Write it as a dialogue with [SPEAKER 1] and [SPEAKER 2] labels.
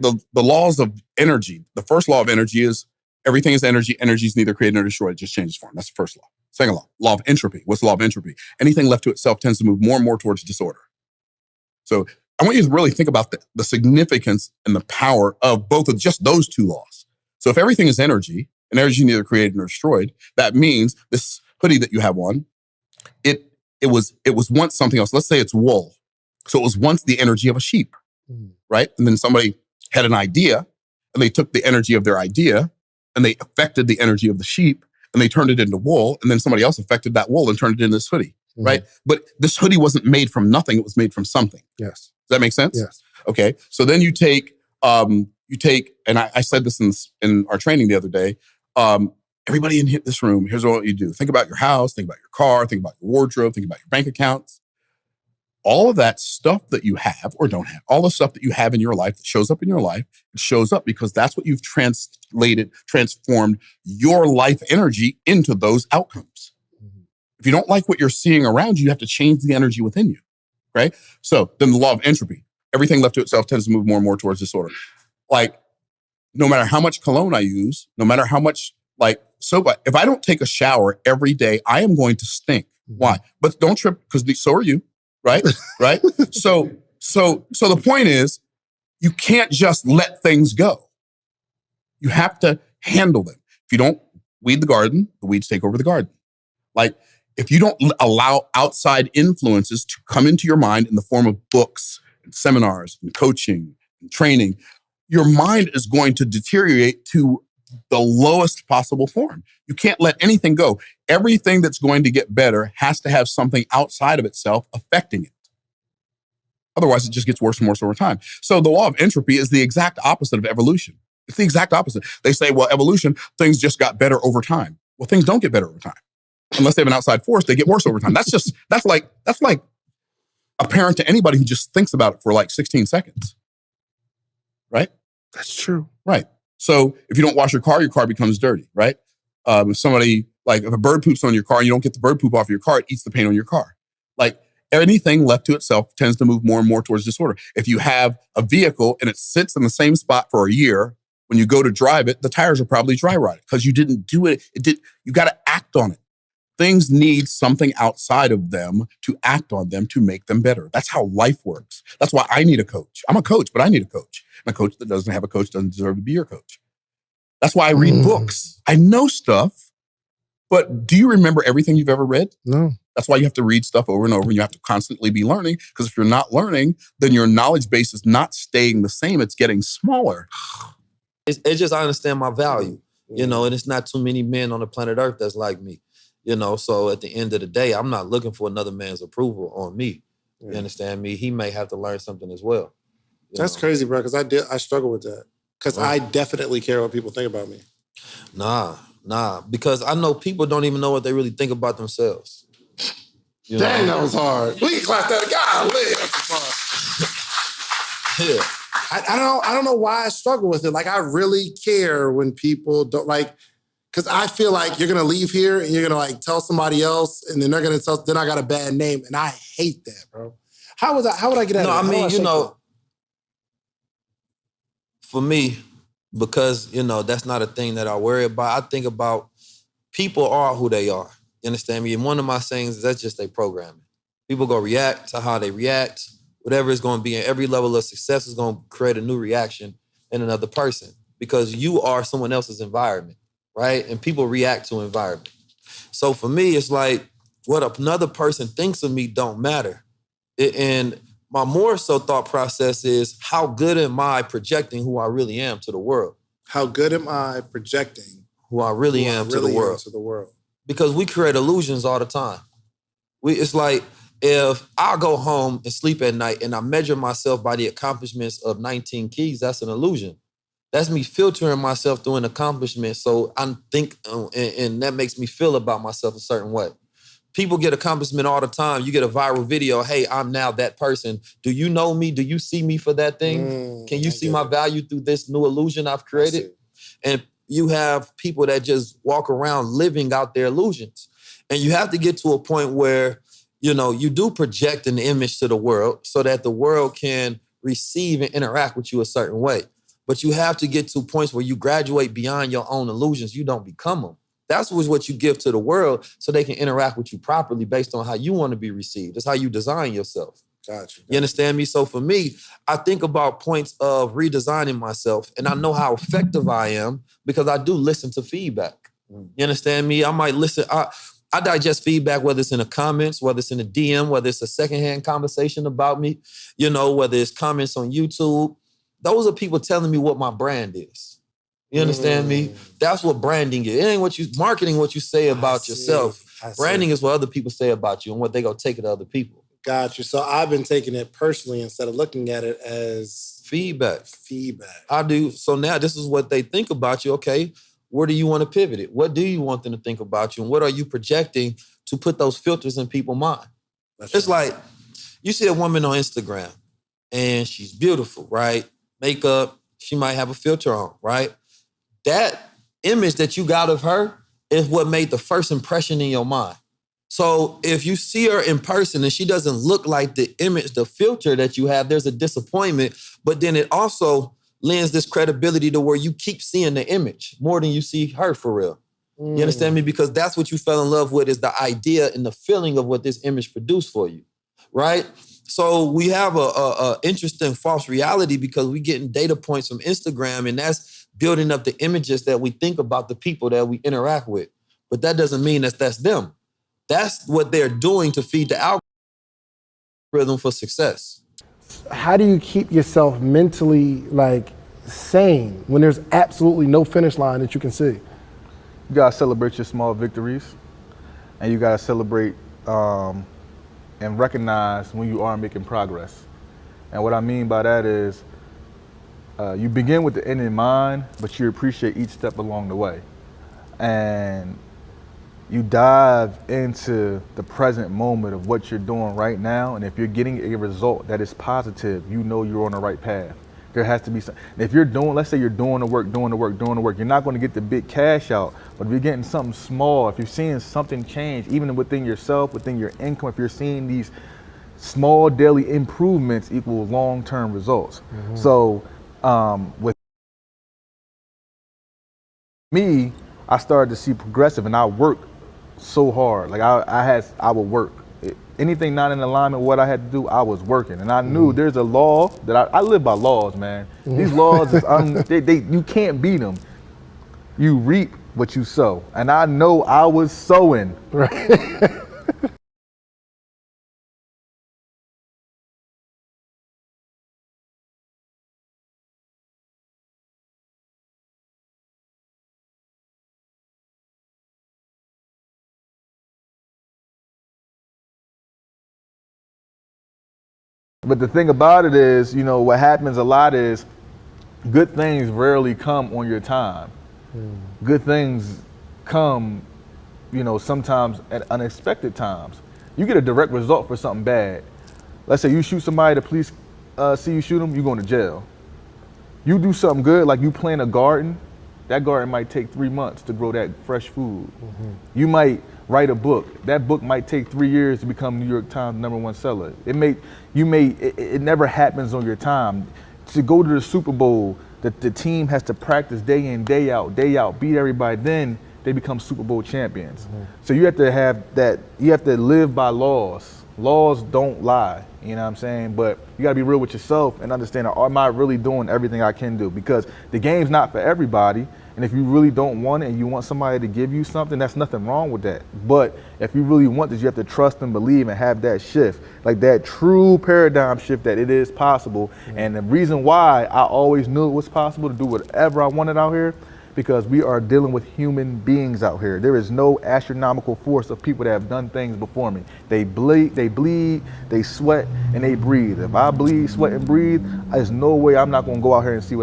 [SPEAKER 1] The laws of energy. The first law of energy is everything is energy. Energy is neither created nor destroyed. It just changes form. That's the first law. Second law of entropy. What's the law of entropy? Anything left to itself tends to move more and more towards disorder. So I want you to really think about the significance and the power of both of just those two laws. So if everything is energy, and energy is neither created nor destroyed, that means this hoodie that you have on, it was once something else. Let's say it's wool. So it was once the energy of a sheep, right? And then somebody had an idea, and they took the energy of their idea, and they affected the energy of the sheep, and they turned it into wool, and then somebody else affected that wool and turned it into this hoodie, right? But this hoodie wasn't made from nothing, it was made from something.
[SPEAKER 2] Yes.
[SPEAKER 1] Does that make sense?
[SPEAKER 2] Yes.
[SPEAKER 1] Okay, so then you take, and I said this in our training the other day, everybody in this room, here's what you do. Think about your house, think about your car, think about your wardrobe, think about your bank accounts. All of that stuff that you have or don't have, all the stuff that you have in your life that shows up in your life, it shows up because that's what you've transformed your life energy into those outcomes. If you don't like what you're seeing around you, you have to change the energy within you, right? So then the law of entropy, everything left to itself tends to move more and more towards disorder. Like, no matter how much cologne I use, no matter how much soap, if I don't take a shower every day, I am going to stink. Why? But don't trip, because so are you. Right? Right? So the point is, you can't just let things go. You have to handle them. If you don't weed the garden, the weeds take over the garden. Like, if you don't allow outside influences to come into your mind in the form of books and seminars and coaching and training, your mind is going to deteriorate to the lowest possible form. You can't let anything go. Everything that's going to get better has to have something outside of itself affecting it. Otherwise, it just gets worse and worse over time. So the law of entropy is the exact opposite of evolution. It's the exact opposite. They say, well, evolution, things just got better over time. Well, things don't get better over time. Unless they have an outside force, they get worse over time. That's like apparent to anybody who just thinks about it for like 16 seconds. Right?
[SPEAKER 2] That's true.
[SPEAKER 1] Right. So if you don't wash your car becomes dirty, right? If a bird poops on your car and you don't get the bird poop off your car, it eats the paint on your car. Like, anything left to itself tends to move more and more towards disorder. If you have a vehicle and it sits in the same spot for a year, when you go to drive it, the tires are probably dry rotted because you didn't do it. You got to act on it. Things need something outside of them to act on them to make them better. That's how life works. That's why I need a coach. I'm a coach, but I need a coach. And a coach that doesn't have a coach doesn't deserve to be your coach. That's why I read books. I know stuff, but do you remember everything you've ever read?
[SPEAKER 2] No.
[SPEAKER 1] That's why you have to read stuff over and over, and you have to constantly be learning, because if you're not learning, then your knowledge base is not staying the same. It's getting smaller.
[SPEAKER 3] It's just I understand my value, and it's not too many men on the planet Earth that's like me. So at the end of the day, I'm not looking for another man's approval on me. You understand me? He may have to learn something as well.
[SPEAKER 2] That's crazy, bro, because I struggle with that. Because I definitely care what people think about me.
[SPEAKER 3] Nah, because I know people don't even know what they really think about themselves.
[SPEAKER 2] Dang, that was hard. We can clap that. Golly, that's
[SPEAKER 3] Yeah.
[SPEAKER 2] I don't know why I struggle with it. Like, I really care when people don't because I feel like you're gonna leave here and you're gonna tell somebody else, and then they're gonna tell. Then I got a bad name, and I hate that, bro. How would I get out of that?
[SPEAKER 3] No, I mean, for me, because that's not a thing that I worry about. I think about people are who they are. You understand me? And one of my sayings is that's just their programming. People go react to how they react. Whatever it's going to be in every level of success is going to create a new reaction in another person, because you are someone else's environment, right? And people react to environment. So for me, it's like what another person thinks of me don't matter. And my more so thought process is, how good am I projecting who I really am to the world?
[SPEAKER 2] How good am I projecting
[SPEAKER 3] who I really am to the world? Because we create illusions all the time. It's like, if I go home and sleep at night and I measure myself by the accomplishments of 19 keys, that's an illusion. That's me filtering myself through an accomplishment. So I think, and that makes me feel about myself a certain way. People get accomplishment all the time. You get a viral video. Hey, I'm now that person. Do you know me? Do you see me for that thing? Can you see my value through this new illusion I've created? And you have people that just walk around living out their illusions. And you have to get to a point where, you do project an image to the world so that the world can receive and interact with you a certain way. but you have to get to points where you graduate beyond your own illusions. You don't become them. That's what you give to the world so they can interact with you properly based on how you want to be received. That's how you design yourself.
[SPEAKER 2] Gotcha.
[SPEAKER 3] You understand me? So for me, I think about points of redesigning myself, and I know how effective I am because I do listen to feedback. You understand me? I might listen. I digest feedback, whether it's in the comments, whether it's in the DM, whether it's a secondhand conversation about me, whether it's comments on YouTube. Those are people telling me what my brand is. You understand me? That's what branding is. It ain't marketing what you say about yourself. Branding is what other people say about you and what they go take it to other people.
[SPEAKER 2] Got you. So I've been taking it personally instead of looking at it as
[SPEAKER 3] feedback.
[SPEAKER 2] I
[SPEAKER 3] do. So now this is what they think about you. Okay, where do you want to pivot it? What do you want them to think about you? And what are you projecting to put those filters in people's mind? It's like you see a woman on Instagram and she's beautiful, right? Makeup, she might have a filter on, right? That image that you got of her is what made the first impression in your mind. So if you see her in person and she doesn't look like the image, the filter that you have, there's a disappointment, but then it also lends this credibility to where you keep seeing the image more than you see her for real. You understand me? Because that's what you fell in love with is the idea and the feeling of what this image produced for you, right? So we have a interesting false reality because we're getting data points from Instagram and that's building up the images that we think about the people that we interact with. But that doesn't mean that's them. That's what they're doing to feed the algorithm for success.
[SPEAKER 4] How do you keep yourself mentally sane when there's absolutely no finish line that you can see?
[SPEAKER 5] You gotta celebrate your small victories, and you gotta celebrate and recognize when you are making progress. And what I mean by that is you begin with the end in mind, but you appreciate each step along the way. And you dive into the present moment of what you're doing right now, and if you're getting a result that is positive, you know you're on the right path. There has to be some. If you're doing, let's say you're doing the work, you're not going to get the big cash out, but if you're getting something small, if you're seeing something change, even within yourself, within your income, if you're seeing these small daily improvements equal long-term results. So with me, I started to see progressive, and I worked so hard. Like I would work. Anything not in alignment with what I had to do, I was working. And I knew there's a law that I live by laws, man. These laws, you can't beat them. You reap what you sow. And I know I was sowing. Right. But the thing about it is, what happens a lot is good things rarely come on your time. Good things come, sometimes at unexpected times. You get a direct result for something bad. Let's say you shoot somebody, the police see you shoot them, you're going to jail. You do something good, like you plant a garden, that garden might take 3 months to grow that fresh food. You might write a book. That book might take 3 years to become New York Times #1 seller. It never happens on your time. To go to the Super Bowl, the team has to practice day in, day out, beat everybody, then they become Super Bowl champions. So you have to have that, you have to live by laws. Laws don't lie, you know what I'm saying? But you gotta be real with yourself and understand, am I really doing everything I can do? Because the game's not for everybody. And if you really don't want it and you want somebody to give you something, that's nothing wrong with that. But if you really want this, you have to trust and believe and have that shift, like that true paradigm shift that it is possible. And the reason why I always knew it was possible to do whatever I wanted out here, because we are dealing with human beings out here. There is no astronomical force of people that have done things before me. They bleed, they sweat, and they breathe. If I bleed, sweat, and breathe, there's no way I'm not gonna go out here and see what